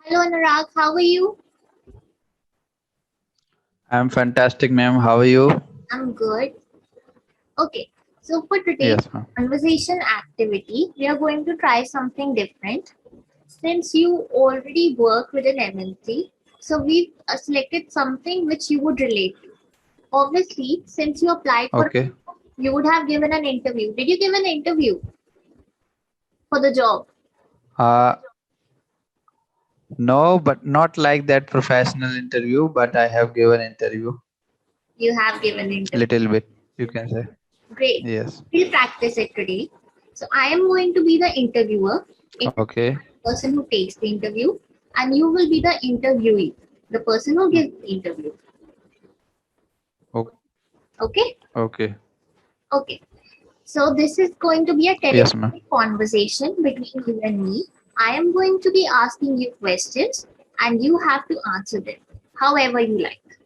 Hello Anurag, how are you? I'm fantastic, ma'am. How are you? I'm good. Okay, so for today's Yes, ma'am. conversation activity, we are going to try something different. Since you already work with an MNC, so we've selected something which you would relate to. Obviously, since you applied for, Okay. you would have given an interview. Did you give an interview for the job? Uh, no, but not like that professional interview, but I have given interview You have given an interview. little bit, you can say. Great. Yes. We'll practice it today. So I am going to be the interviewer. It Okay. person who takes the interview, and you will be the interviewee, the person who Mm. gives the interview. O- Okay? Okay. Okay. So this is going to be a Yes, ma'am. telephonic conversation between you and me. I am going to be asking you questions and you have to answer them however you like.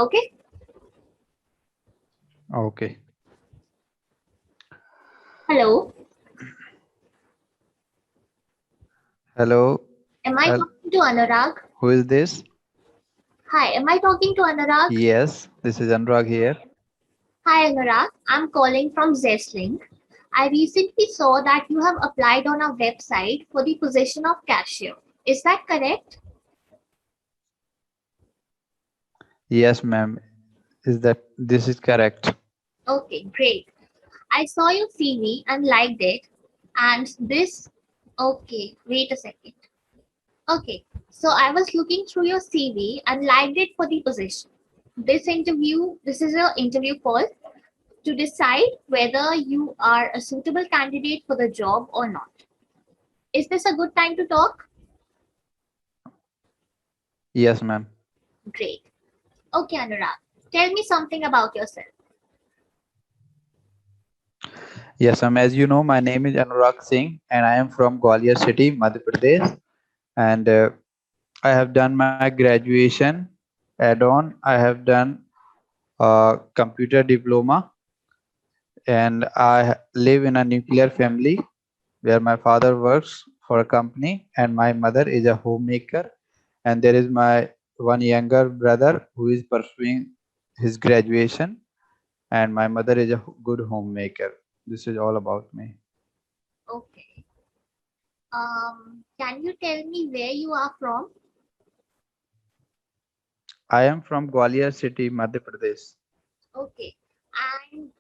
Okay? Okay. Hello. Hello. Am I Hel- talking to Anurag? Who is this? Hi, am I talking to Anurag? Yes, this is Anurag here. Hi Anurag, I'm calling from Zestlink. I recently saw that you have applied on our website for the position of cashier. Is that correct? Yes, ma'am. This is correct? Okay, great. I saw your CV and liked it. And this, okay, wait a second. Okay, so I was looking through your CV and liked it for the position. This is your interview call to decide whether you are a suitable candidate for the job or not. Is this a good time to talk? Yes, ma'am. Great. Okay, Anurag, tell me something about yourself. Yes, ma'am. As you know, my name is Anurag Singh and I am from Gwalior city, Madhya Pradesh. And I have done my graduation add-on. I have done computer diploma, and live in a nuclear family where my father works for a company and my mother is a homemaker. And there is my one younger brother who is pursuing his graduation, and my mother is a good homemaker. This is all about me. Okay. Can you tell me where you are from? I am from Gwalior city, Madhya Pradesh. Okay. And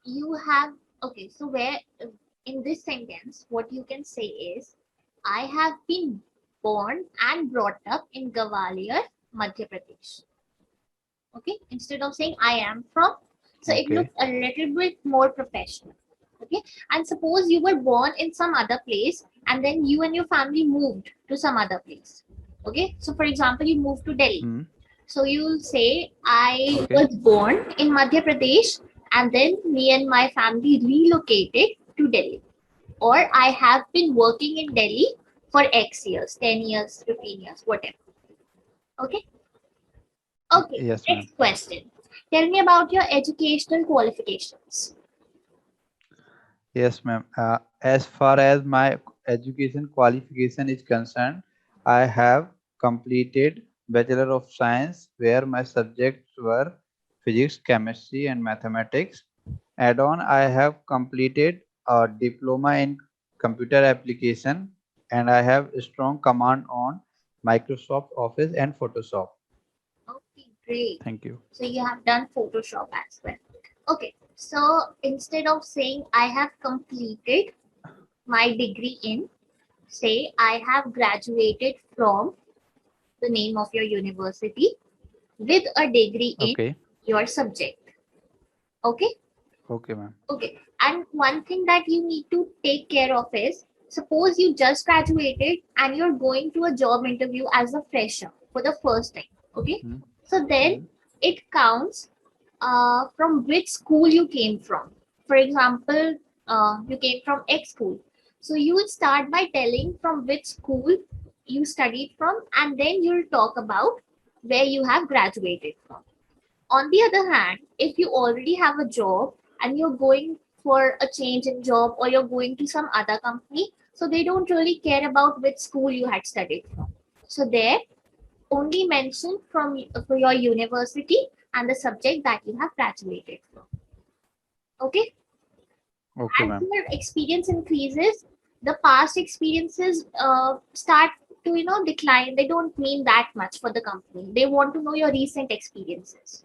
you have, okay, so where, in this sentence, what you can say is, I have been born and brought up in Gwalior, Madhya Pradesh. Okay. Instead of saying I am from, so it looks Okay. a little bit more professional. Okay. And suppose you were born in some other place and then you and your family moved to some other place. Okay. So, for example, you moved to Delhi. Hmm. So you'll say, I Okay. was born in Madhya Pradesh and then me and my family relocated to Delhi. Or I have been working in Delhi for X years, 10 years, 15 years, whatever. Okay. Okay. Yes, ma'am. Next question. Tell me about your educational qualifications. Yes, ma'am. As far as my education qualification is concerned, I have completed Bachelor of Science where my subjects were physics, chemistry, and mathematics. Add-on, I have completed a diploma in computer application, and I have a strong command on Microsoft Office and Photoshop. Okay, great. Thank you. So you have done Photoshop as well. Okay. So instead of saying I have completed my degree in, say I have graduated from the name of your university with a degree in Okay. your subject. Okay. Okay, ma'am. Okay. And one thing that you need to take care of is, suppose you just graduated and you're going to a job interview as a fresher for the first time. Okay. Hmm. So then Hmm. it counts from which school you came from. For example, you came from X school. So you will start by telling from which school you studied from, and then you'll talk about where you have graduated from. On the other hand, if you already have a job and you're going for a change in job or you're going to some other company, So they don't really care about which school you had studied from. So there only mention from for your university and the subject that you have graduated from. Okay. Okay, As ma'am. your experience increases, the past experiences start to decline. They don't mean that much for the company. They want to know your recent experiences.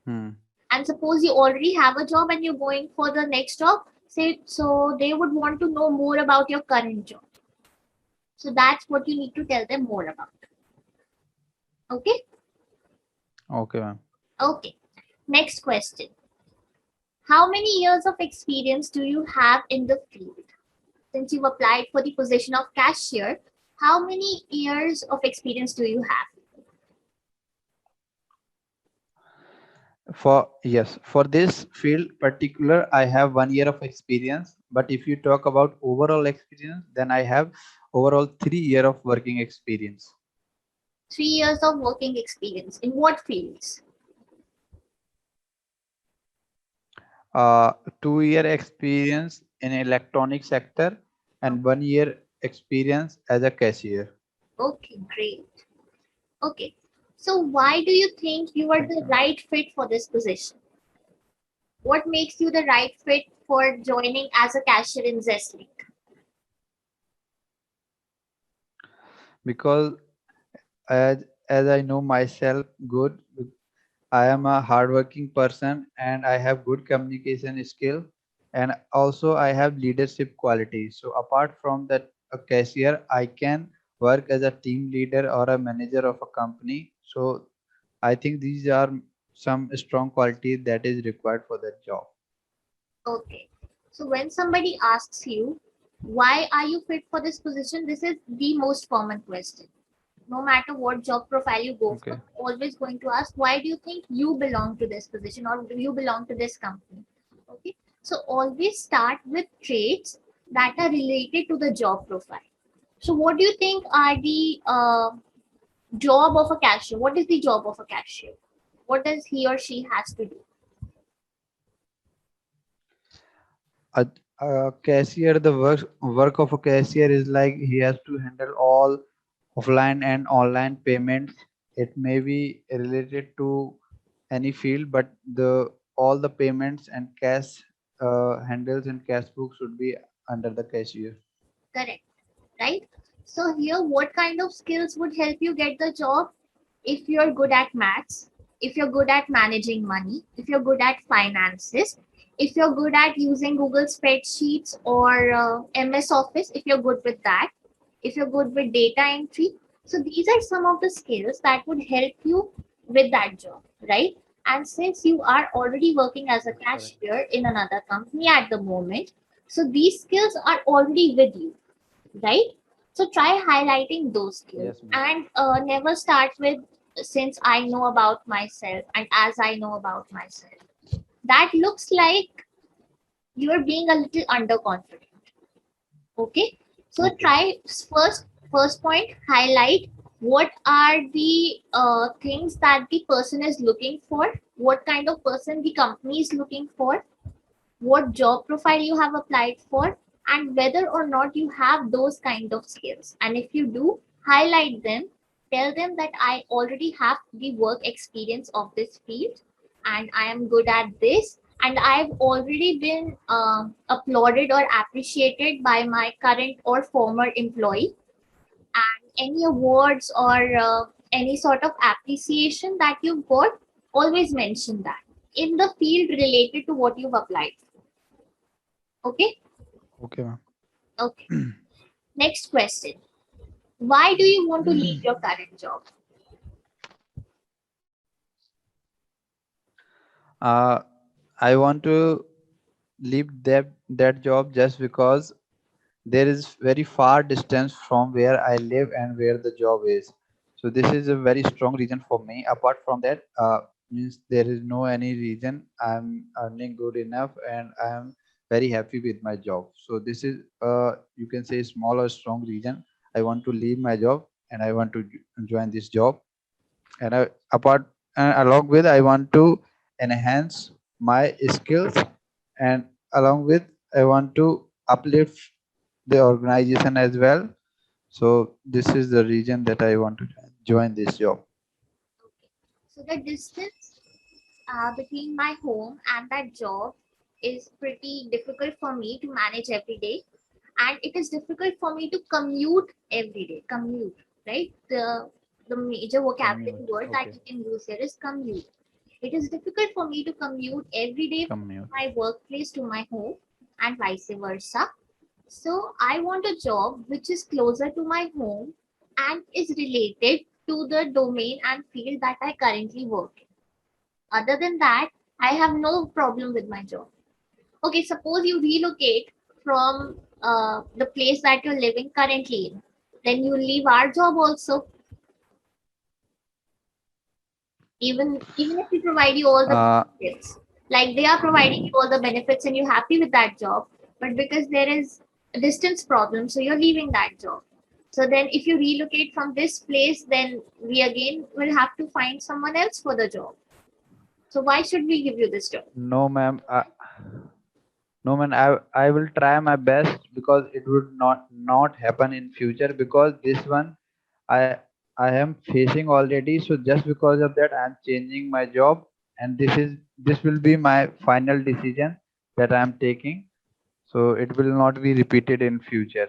Hmm. And suppose you already have a job and you're going for the next job, say, so they would want to know more about your current job. So that's what you need to tell them more about. Okay. Okay, ma'am. Okay. Next question. How many years of experience do you have in the field? Since you've applied for the position of cashier, how many years of experience do you have? For this field particular, I have 1 year of experience. But if you talk about overall experience, then I have overall 3 year of working experience. 3 years of working experience. In what fields? 2 2 year experience in electronic sector and 1 year experience as a cashier. Okay, great. Okay. So why do you think you are Thank the you. right fit for this position? What makes you the right fit for joining as a cashier in Zestlink? Because as I know myself good, I am a hardworking person and I have good communication skill, and also I have leadership qualities. So apart from that, a cashier, I can work as a team leader or a manager of a company. So I think these are some strong qualities that is required for that job. Okay. So when somebody asks you, why are you fit for this position? This is the most common question. No matter what job profile you go for, Okay. always going to ask, why do you think you belong to this position or do you belong to this company? Okay. So always start with traits that are related to the job profile. So what do you think are the job of a cashier? What is the job of a cashier? What does he or she has to do? A, a cashier, the work of a cashier is like he has to handle all offline and online payments. It may be related to any field, but the all the payments and cash handles and cash books should be under the cashier. Correct, right? So here, what kind of skills would help you get the job? If you're good at maths, if you're good at managing money, if you're good at finances, if you're good at using Google spreadsheets or MS Office, if you're good with that, if you're good with data entry. So these are some of the skills that would help you with that job, right? And since you are already working as a Correct. cashier in another company at the moment, so these skills are already with you, right? So try highlighting those skills Yes, ma'am. and never start with since I know about myself and as I know about myself. That looks like you're being a little underconfident. Okay. So Okay. try first point, highlight what are the things that the person is looking for, what kind of person the company is looking for, what job profile you have applied for, and whether or not you have those kind of skills. And if you do, highlight them. Tell them that I already have the work experience of this field and I am good at this. And I've already been applauded or appreciated by my current or former employee. And any awards or any sort of appreciation that you've got, always mention that in the field related to what you've applied. Okay. Okay, ma'am. Okay. Next question. Why do you want to leave your current job? uh, I want to leave that job just because there is very far distance from where I live and where the job is. So this is a very strong reason for me. Apart from that, means there is no any reason. I'm earning good enough and I'm very happy with my job. So this is you can say small or strong reason I want to leave my job and I want to join this job. And along with I want to enhance my skills, and along with I want to uplift the organization as well. So this is the reason that I want to join this job. Okay. So the distance between my home and that job is pretty difficult for me to manage every day, and it is difficult for me to commute every day. Commute, right? The major vocabulary Commute. word that Okay. you can use here is commute. It is difficult for me to commute every day from Commute. my workplace to my home and vice versa. So I want a job which is closer to my home and is related to the domain and field that I currently work in. Other than that, I have no problem with my job. Okay, suppose you relocate from the place that you're living currently in, then you leave our job also. Even if we provide you all the Uh, benefits, like they are providing you all the benefits and you're happy with that job, but because there is a distance problem, so you're leaving that job. So then, if you relocate from this place, then we again will have to find someone else for the job. So why should we give you this job? no, ma'am. No, man. I will try my best because it would not happen in future because this one I I am facing already. So just because of that, I am changing my job, and this will be my final decision that I am taking. So it will not be repeated in future.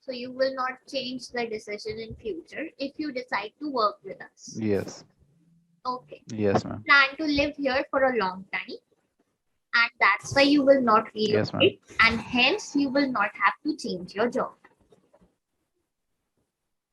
So you will not change the decision in future if you decide to work with us. Yes. Okay. Yes, ma'am. Plan to live here for a long time, and that's why you will not Yes, ma'am. relocate, and hence you will not have to change your job.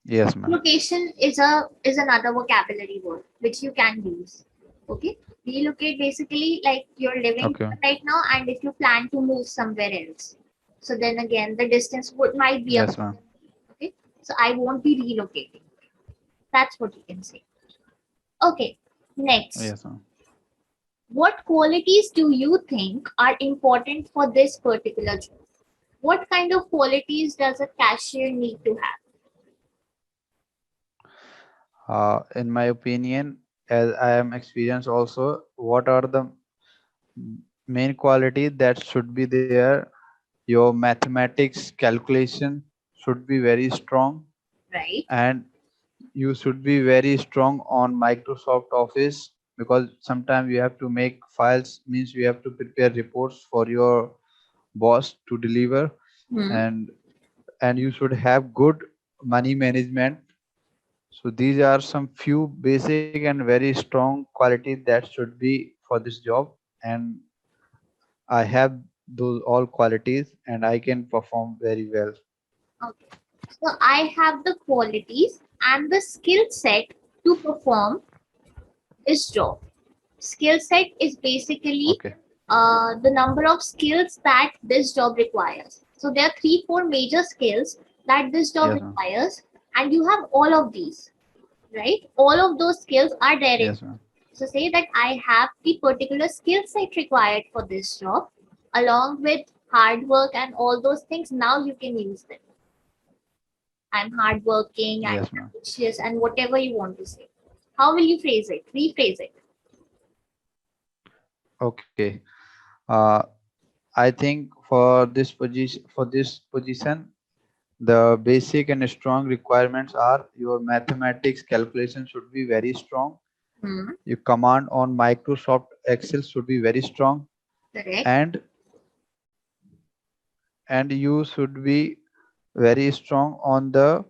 Yes, ma'am. Relocation is another vocabulary word which you can use. Okay. Relocate basically like you're living Okay. right now, and if you plan to move somewhere else, so then again the distance would might be a Yes, ma'am. problem. Okay. So I won't be relocating. That's what you can say. Okay. Next, Yes, ma'am. what qualities do you think are important for this particular job? What kind of qualities does a cashier need to have? In my opinion, as I am experienced also, what are the main quality that should be there? Your mathematics calculation should be very strong, Right? and you should be very strong on Microsoft Office because sometimes you have to make files, means you have to prepare reports for your boss to deliver, Hmm. and you should have good money management. So these are some few basic and very strong qualities that should be for this job, and I have those all qualities and I can perform very well. Okay. So I have the qualities and the skill set to perform this job. Skill set is basically Okay. the number of skills that this job requires. So there are three, four major skills that this job Yes, ma'am. requires, and you have all of these, right? All of those skills are there in. Yes, ma'am. So say that I have the particular skill set required for this job, along with hard work and all those things. Now you can use them. I'm hardworking, I'm Yes, ma'am. ambitious, and whatever you want to say. How will you phrase it? Rephrase it. Okay. Uh, I think for this position, the basic and strong requirements are your mathematics calculation should be very strong. Hmm. Your command on Microsoft Excel should be very strong, Correct. and you should be very strong on the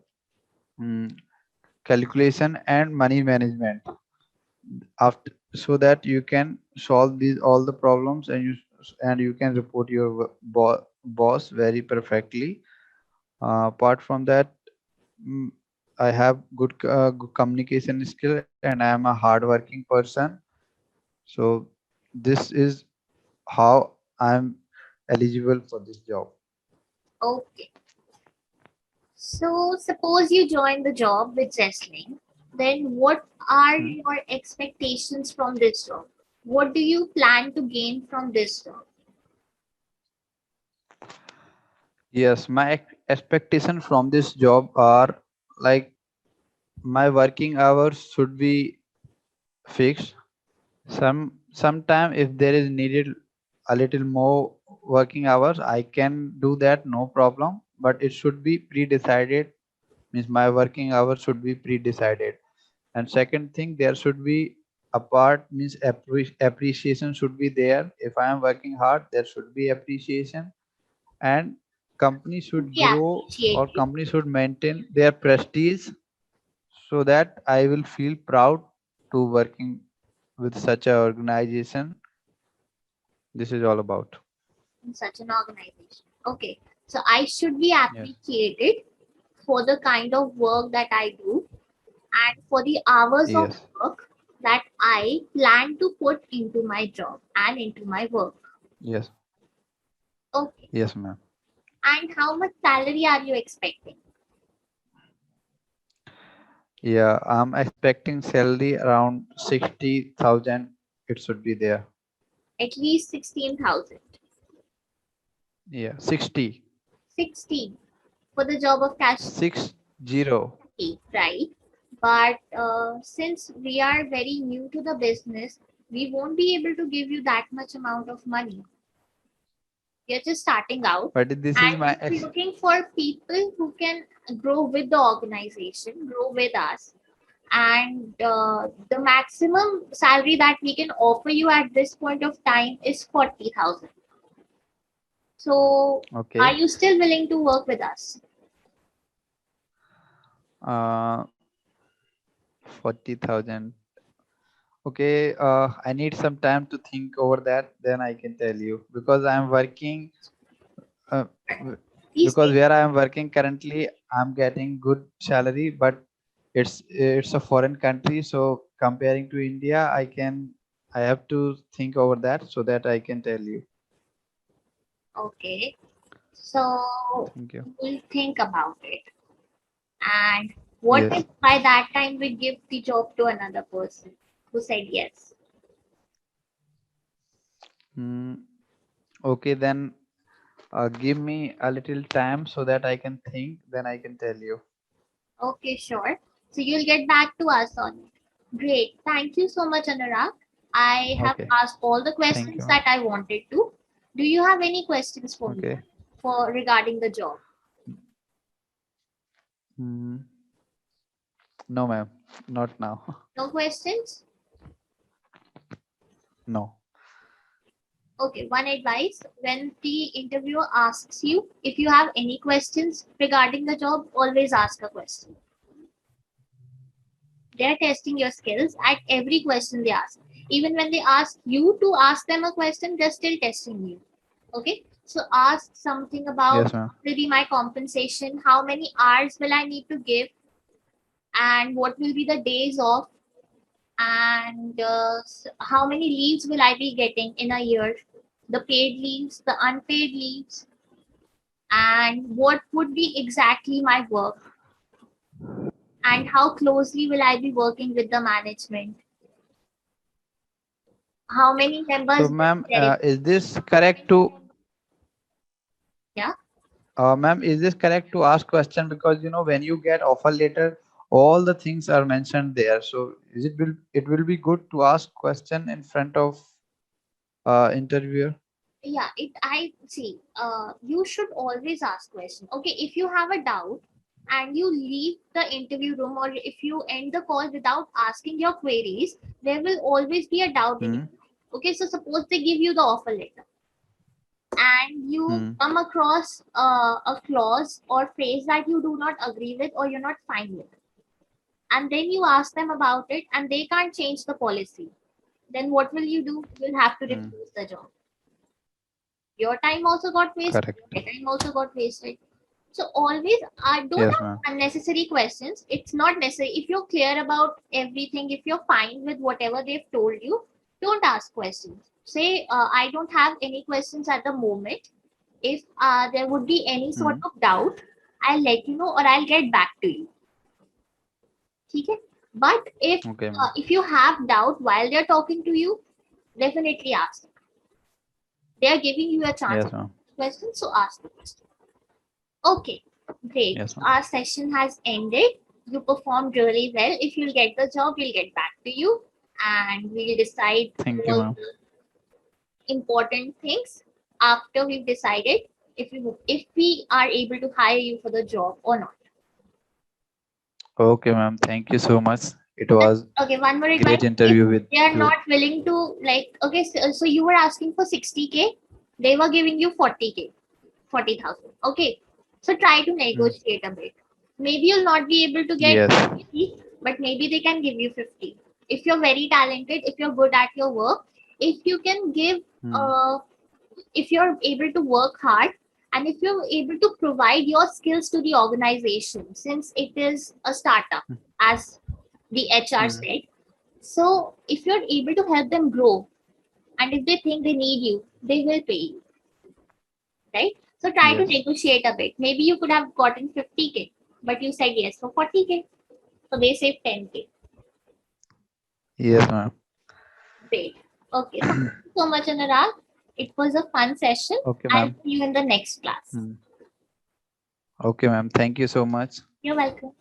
mm, calculation and money management after, so that you can solve these all the problems, and you can report your boss very perfectly. Apart from that, mm, I have good communication skill and I am a hardworking person. So this is how I'm eligible for this job. Okay. So suppose you join the job with Zestling, then what are Hmm. your expectations from this job? What do you plan to gain from this job? Yes, my expectation from this job are like my working hours should be fixed. Sometime if there is needed a little more working hours, I can do that, no problem. but it should be pre-decided. Means my working hours should be pre-decided. And second thing, there should be a part, means appreciation should be there. If I am working hard, there should be appreciation. And company should Be grow, or appreciated. company should maintain their prestige, so that I will feel proud to working with such a organization. This is all about. In such an organization. Okay, so I should be Yes. appreciated for the kind of work that I do and for the hours of Yes. work that I plan to put into my job and into my work. Yes. Okay, Yes, ma'am. and how much salary are you expecting? Yeah, I'm expecting salary around 60,000. It should be there. At least 16,000. Yeah, 60. 16 for the job of cash 60. right? But since we are very new to the business, we won't be able to give you that much amount of money. We are just starting out, But this is and my we're looking for people who can grow with the organization, grow with us. And the maximum salary that we can offer you at this point of time is 40,000. So, are okay. you still willing to work with us? Uh, 40,000. Okay, I need some time to think over that. Then I can tell you, because I'm working. Uh, w- Please because take. where I am working currently, I'm getting good salary, but it's a foreign country. So comparing to India, I have to think over that, so that I can tell you. Okay. So, Thank you. we'll think about it. And what if Yes. by that time we give the job to another person who said yes? Mm, okay, then give me a little time so that I can think. Then I can tell you. Okay, sure. So you'll get back to us on it. Great. Thank you so much, Anurag. I have Okay. asked all the Thank questions you. that I wanted to. Do you have any questions for me Okay. for regarding the job? Mm, no, ma'am. Not now. No questions? No. Okay, one advice when the interviewer asks you if you have any questions regarding the job, always ask a question. They're testing your skills at every question they ask. Even when they ask you to ask them a question, they're still testing you. Okay, so ask something about Yes, ma'am. what will be my compensation, how many hours will I need to give, and what will be the days off, and how many leaves will I be getting in a year, the paid leaves, the unpaid leaves, and what would be exactly my work, and how closely will I be working with the management, how many So, members will ma'am, be there. is this correct to Yeah, ma'am, is this correct to ask question? Because when you get offer letter, all the things are mentioned there. So it will be good to ask question in front of interviewer? yeah, it I see. You should always ask question. Okay, if you have a doubt and you leave the interview room, or if you end the call without asking your queries, there will always be a doubt in Hmm. you. Okay, so suppose they give you the offer letter and you Hmm. come across a clause or phrase that you do not agree with or you're not fine with, and then you ask them about it and they can't change the policy, then what will you do? You'll have to Hmm. refuse the job. Your time also got wasted, Correct. my time also got wasted. So always don't Yes, ask ma'am. unnecessary questions. It's not necessary. If you're clear about everything, if you're fine with whatever they've told you, don't ask questions. Say, I don't have any questions at the moment. If there would be any sort Hmm. of doubt, I'll let you know or I'll get back to you. Okay? But Okay, ma'am. if you have doubt while they're talking to you, definitely ask. They are giving you a chance to Yes, ma'am. ask questions, so ask the question. Okay, great. Yes, ma'am. Our session has ended. You performed really well. If you'll get the job, we'll get back to you and we'll decide Thank you, all ma'am. the important things after we've decided. if we are able to hire you for the job or not. Okay, ma'am. Thank you so much. It was Okay, one more advice. great If interview with they are you. not willing to, like, okay, so you were asking for 60K, they were giving you 40K, 40,000. Okay, so try to negotiate a bit. Maybe you'll not be able to get Yes. 50, but maybe they can give you 50. If you're very talented, if you're good at your work, if you can give, Hmm. uh, if you're able to work hard, and if you're able to provide your skills to the organization, since it is a startup, as the HR Hmm. said. So if you're able to help them grow, and if they think they need you, they will pay you, right? So try to Yes. negotiate a bit. Maybe you could have gotten 50K, but you said yes for 40K. So they saved 10K. Yes, ma'am. Great. Okay. So thank you so much, Anurag. It was a fun session. Okay, I'll ma'am. see you in the next class. Hmm. Okay, ma'am. Thank you so much. You're welcome.